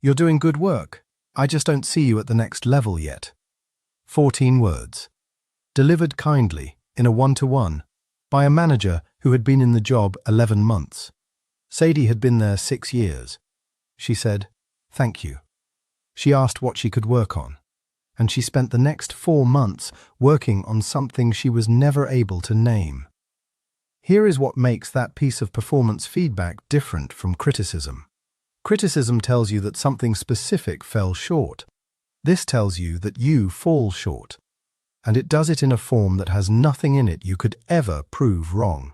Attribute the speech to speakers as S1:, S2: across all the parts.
S1: You're doing good work. I just don't see you at the next level yet. 14 words. Delivered kindly, in a one-to-one, by a manager who had been in the job 11 months. Sadie had been there 6 years. She said, "Thank you." She asked what she could work on, and she spent the next 4 months working on something she was never able to name. Here is what makes that piece of performance feedback different from criticism. Criticism tells you that something specific fell short. This tells you that you fall short, and it does it in a form that has nothing in it you could ever prove wrong.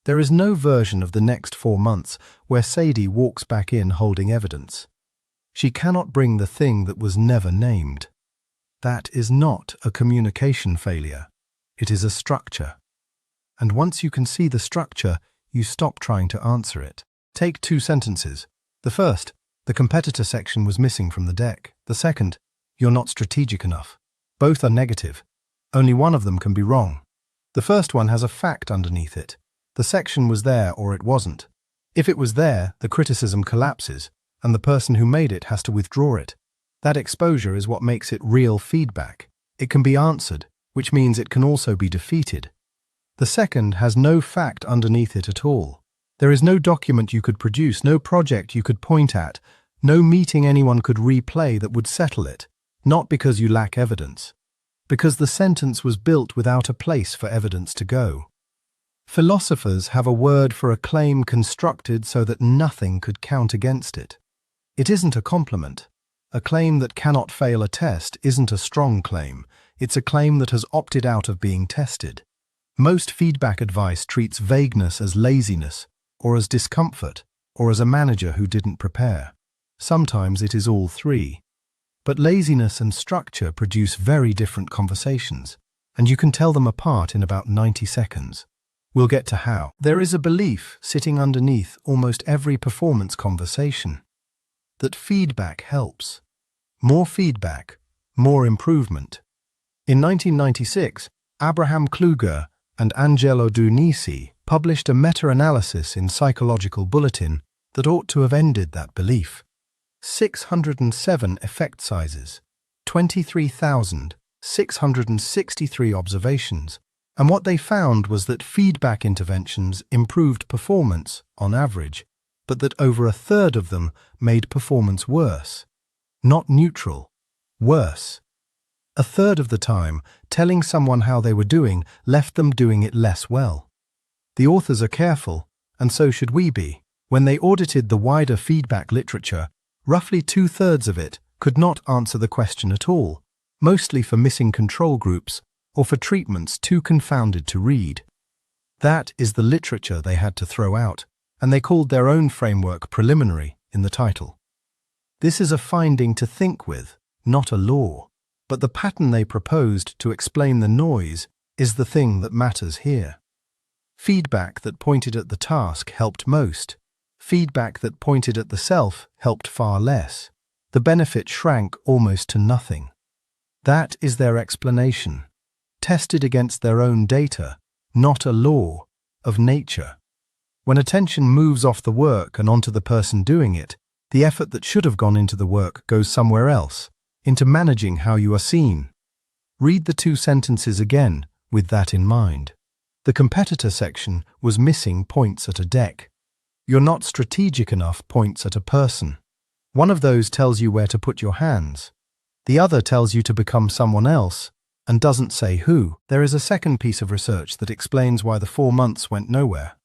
S1: There is no version of the next 4 months where Sadie walks back in holding evidence. She cannot bring the thing that was never named. That is not a communication failure. It is a structure. And once you can see the structure, you stop trying to answer it. Take 2 sentences. The first, the competitor section was missing from the deck. The second, you're not strategic enough. Both are negative. Only one of them can be wrong. The first one has a fact underneath it. The section was there or it wasn't. If it was there, the criticism collapses, and the person who made it has to withdraw it. That exposure is what makes it real feedback. It can be answered, which means it can also be defeated. The second has no fact underneath it at all. There is no document you could produce, no project you could point at, no meeting anyone could replay that would settle it, not because you lack evidence, because the sentence was built without a place for evidence to go. Philosophers have a word for a claim constructed so that nothing could count against it. It isn't a compliment. A claim that cannot fail a test isn't a strong claim. It's a claim that has opted out of being tested. Most feedback advice treats vagueness as laziness, or as discomfort, or as a manager who didn't prepare. Sometimes it is all three. But laziness and structure produce very different conversations, and you can tell them apart in about 90 seconds. We'll get to how. There is a belief sitting underneath almost every performance conversation that feedback helps. More feedback, more improvement. In 1996, Abraham Kluger and Angelo Dunisi published a meta-analysis in Psychological Bulletin that ought to have ended that belief. 607 effect sizes, 23,663 observations, and what they found was that feedback interventions improved performance on average, but that over a third of them made performance worse. Not neutral, worse. A third of the time, telling someone how they were doing left them doing it less well. The authors are careful, and so should we be. When they audited the wider feedback literature, roughly 2/3 of it could not answer the question at all, mostly for missing control groups or for treatments too confounded to read. That is the literature they had to throw out, and they called their own framework preliminary in the title. This is a finding to think with, not a law, but the pattern they proposed to explain the noise is the thing that matters here. Feedback that pointed at the task helped most. Feedback that pointed at the self helped far less. The benefit shrank almost to nothing. That is their explanation, tested against their own data, not a law, of nature. When attention moves off the work and onto the person doing it, the effort that should have gone into the work goes somewhere else, into managing how you are seen. Read the 2 sentences again with that in mind. The competitor section was missing points at a deck. You're not strategic enough points at a person. One of those tells you where to put your hands. The other tells you to become someone else and doesn't say who. There is a second piece of research that explains why the 4 months went nowhere.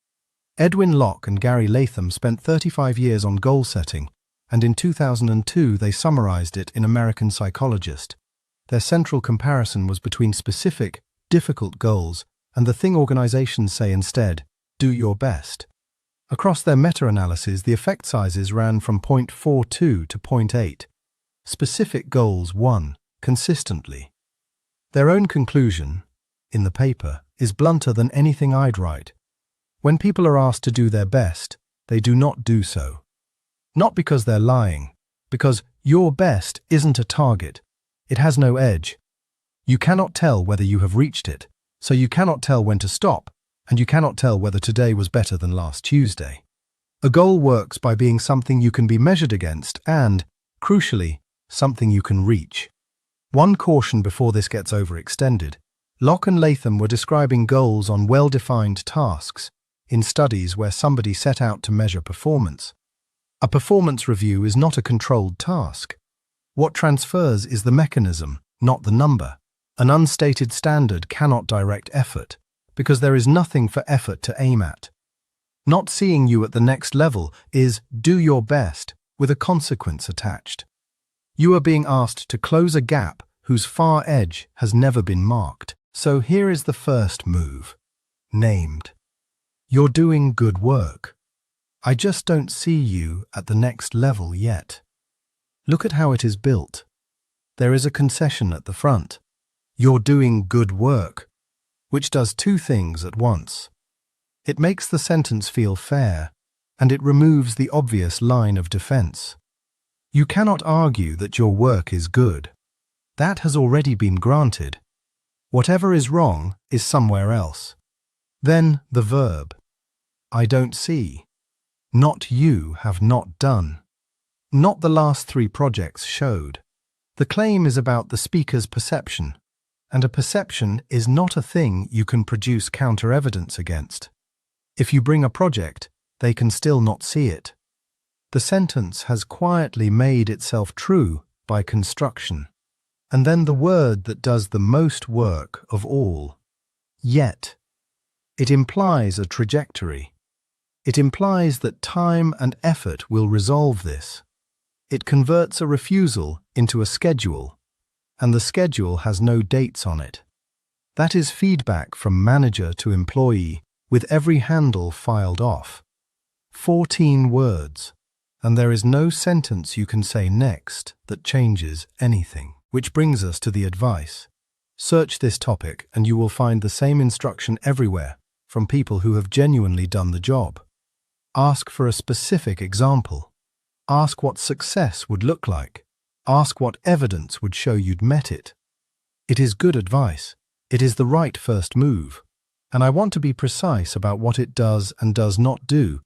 S1: Edwin Locke and Gary Latham spent 35 years on goal setting, and in 2002 they summarized it in American Psychologist. Their central comparison was between specific, difficult goals and the thing organizations say instead, do your best. Across their meta-analysis, the effect sizes ran from 0.42 to 0.8. Specific goals won consistently. Their own conclusion, in the paper, is blunter than anything I'd write. When people are asked to do their best, they do not do so. Not because they're lying, because your best isn't a target. It has no edge. You cannot tell whether you have reached it, so you cannot tell when to stop, and you cannot tell whether today was better than last Tuesday. A goal works by being something you can be measured against and, Crucially, something you can reach. One caution before this gets overextended. Locke and Latham were describing goals on well-defined tasks in studies where somebody set out to measure performance. A performance review is not a controlled task. What transfers is the mechanism, not the number. An unstated standard cannot direct effort, because there is nothing for effort to aim at. Not seeing you at the next level is do your best with a consequence attached. You are being asked to close a gap whose far edge has never been marked. So here is the first move. Named. You're doing good work. I just don't see you at the next level yet. Look at how it is built. There is a concession at the front. You're doing good work, which does two things at once. It makes the sentence feel fair, and it removes the obvious line of defense. You cannot argue that your work is good. That has already been granted. Whatever is wrong is somewhere else. Then the verb. I don't see. Not you have not done. Not the last three projects showed. The claim is about the speaker's perception, and a perception is not a thing you can produce counter-evidence against. If you bring a project, they can still not see it. The sentence has quietly made itself true by construction. And then the word that does the most work of all. Yet. It implies a trajectory. It implies that time and effort will resolve this. It converts a refusal into a schedule, and the schedule has no dates on it. That is feedback from manager to employee, with every handle filed off. 14 words, and there is no sentence you can say next that changes anything. Which brings us to the advice. Search this topic and you will find the same instruction everywhere from people who have genuinely done the job. Ask for a specific example. Ask what success would look like. Ask what evidence would show you'd met it. It is good advice. It is the right first move. And I want to be precise about what it does and does not do,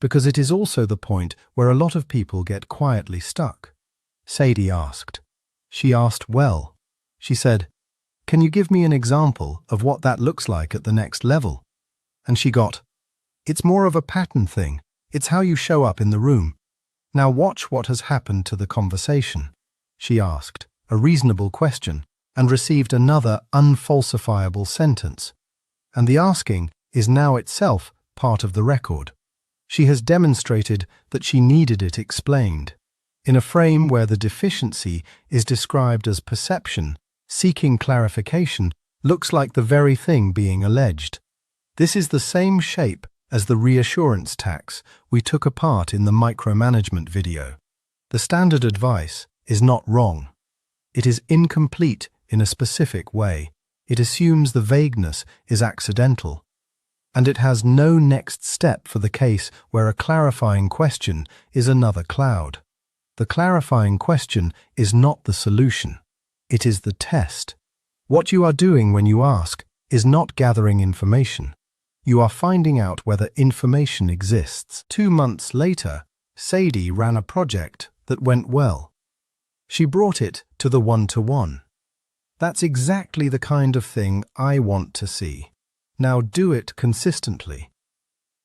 S1: because it is also the point where a lot of people get quietly stuck. Sadie asked. She asked well. She said, "Can you give me an example of what that looks like at the next level?" And she got, "It's more of a pattern thing. It's how you show up in the room. Now watch what has happened to the conversation." She asked a reasonable question and received another unfalsifiable sentence. And the asking is now itself part of the record. She has demonstrated that she needed it explained. In a frame where the deficiency is described as perception, seeking clarification looks like the very thing being alleged. This is the same shape as the reassurance tax we took apart in the micromanagement video. The standard advice is not wrong. It is incomplete in a specific way. It assumes the vagueness is accidental. And it has no next step for the case where a clarifying question is another cloud. The clarifying question is not the solution. It is the test. What you are doing when you ask is not gathering information. You are finding out whether information exists. 2 months later, Sadie ran a project that went well. She brought it to the one-to-one. That's exactly the kind of thing I want to see. Now do it consistently.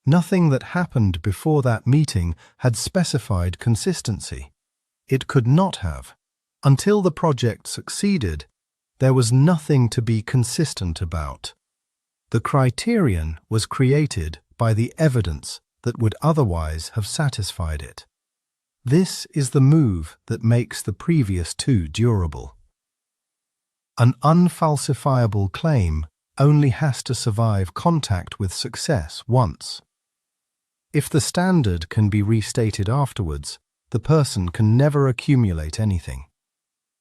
S1: Nothing that happened before that meeting had specified consistency. It could not have. Until the project succeeded, there was nothing to be consistent about. The criterion was created by the evidence that would otherwise have satisfied it. This is the move that makes the previous two durable. An unfalsifiable claim only has to survive contact with success once. If the standard can be restated afterwards, the person can never accumulate anything.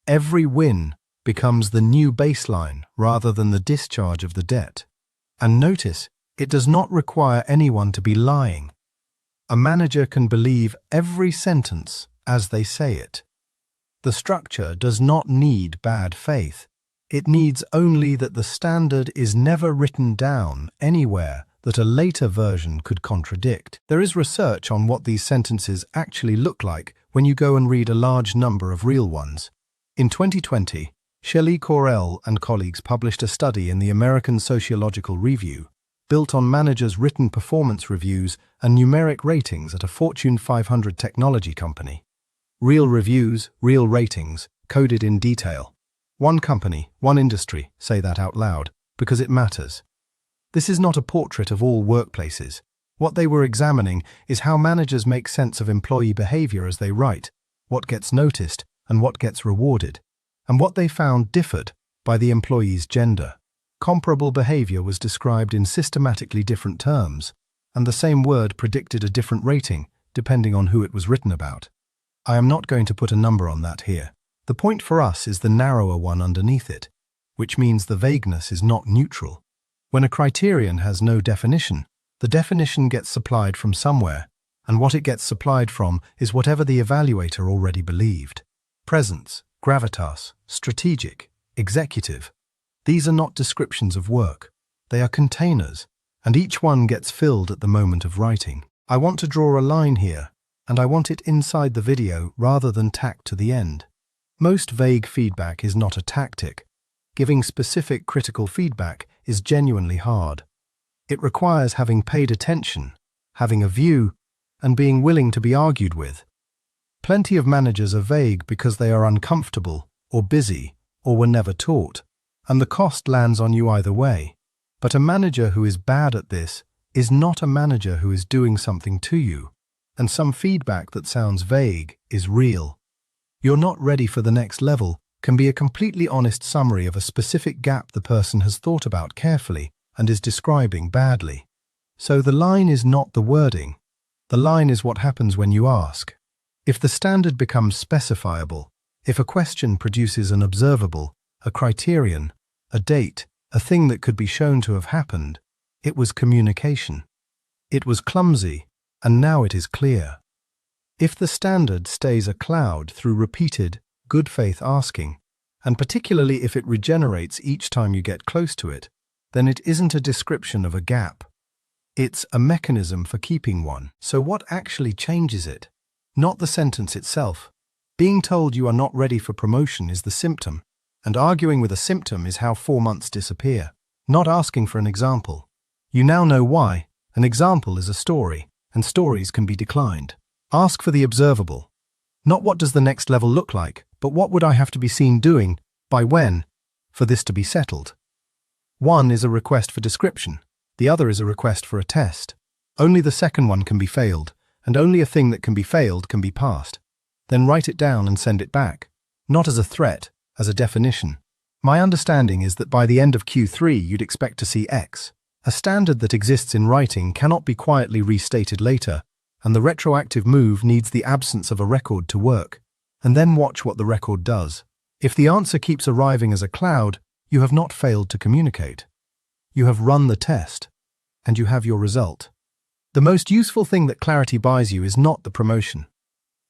S1: Every win becomes the new baseline rather than the discharge of the debt. And notice, it does not require anyone to be lying. A manager can believe every sentence as they say it. The structure does not need bad faith. It needs only that the standard is never written down anywhere that a later version could contradict. There is research on what these sentences actually look like when when you go and read a large number of real ones. In 2020, Shelley Correll and colleagues published a study in the American Sociological Review, built on managers' written performance reviews and numeric ratings at a Fortune 500 technology company. Real reviews, real ratings, coded in detail. One company, one industry, say that out loud, because it matters. This is not a portrait of all workplaces. What they were examining is how managers make sense of employee behavior as they write, what gets noticed and what gets rewarded, and what they found differed by the employee's gender. Comparable behavior was described in systematically different terms, and the same word predicted a different rating depending on who it was written about. I am not going to put a number on that here. The point for us is the narrower one underneath it, which means the vagueness is not neutral. When a criterion has no definition, the definition gets supplied from somewhere, and what it gets supplied from is whatever the evaluator already believed. Presence, gravitas, strategic, executive. These are not descriptions of work. They are containers, and each one gets filled at the moment of writing. I want to draw a line here, and I want it inside the video rather than tacked to the end. Most vague feedback is not a tactic. Giving specific critical feedback is genuinely hard. It requires having paid attention, having a view, and being willing to be argued with. Plenty of managers are vague because they are uncomfortable, or busy, or were never taught, and the cost lands on you either way. But a manager who is bad at this is not a manager who is doing something to you, and some feedback that sounds vague is real. "You're not ready for the next level" can be a completely honest summary of a specific gap the person has thought about carefully and is describing badly. So the line is not the wording. The line is what happens when you ask. If the standard becomes specifiable, if a question produces an observable, a criterion, a date, a thing that could be shown to have happened, it was communication. It was clumsy, and now it is clear. If the standard stays a cloud through repeated, good faith asking, and particularly if it regenerates each time you get close to it, then it isn't a description of a gap. It's a mechanism for keeping one. So what actually changes it? Not the sentence itself. Being told you are not ready for promotion is the symptom, and arguing with a symptom is how 4 months disappear. Not asking for an example. You now know why. An example is a story, and stories can be declined. Ask for the observable. Not what does the next level look like, but what would I have to be seen doing, by when, for this to be settled. One is a request for description, the other is a request for a test. Only the second one can be failed, and only a thing that can be failed can be passed. Then write it down and send it back, not as a threat, as a definition. My understanding is that by the end of Q3 you'd expect to see X. A standard that exists in writing cannot be quietly restated later, and the retroactive move needs the absence of a record to work. And then watch what the record does. If the answer keeps arriving as a cloud, you have not failed to communicate. You have run the test, and you have your result. The most useful thing that clarity buys you is not the promotion.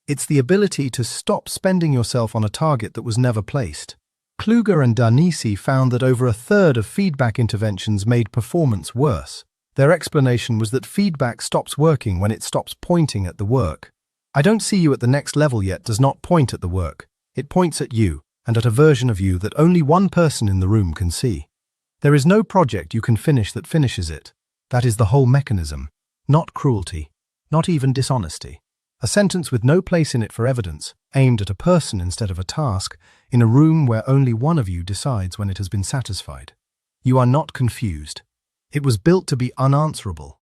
S1: It's the ability to stop spending yourself on a target that was never placed. Kluger and Danisi found that over a third of feedback interventions made performance worse. Their explanation was that feedback stops working when it stops pointing at the work. "I don't see you at the next level yet" does not point at the work. It points at you, and at a version of you that only one person in the room can see. There is no project you can finish that finishes it. That is the whole mechanism. Not cruelty, not even dishonesty. A sentence with no place in it for evidence, aimed at a person instead of a task, in a room where only one of you decides when it has been satisfied. You are not confused. It was built to be unanswerable.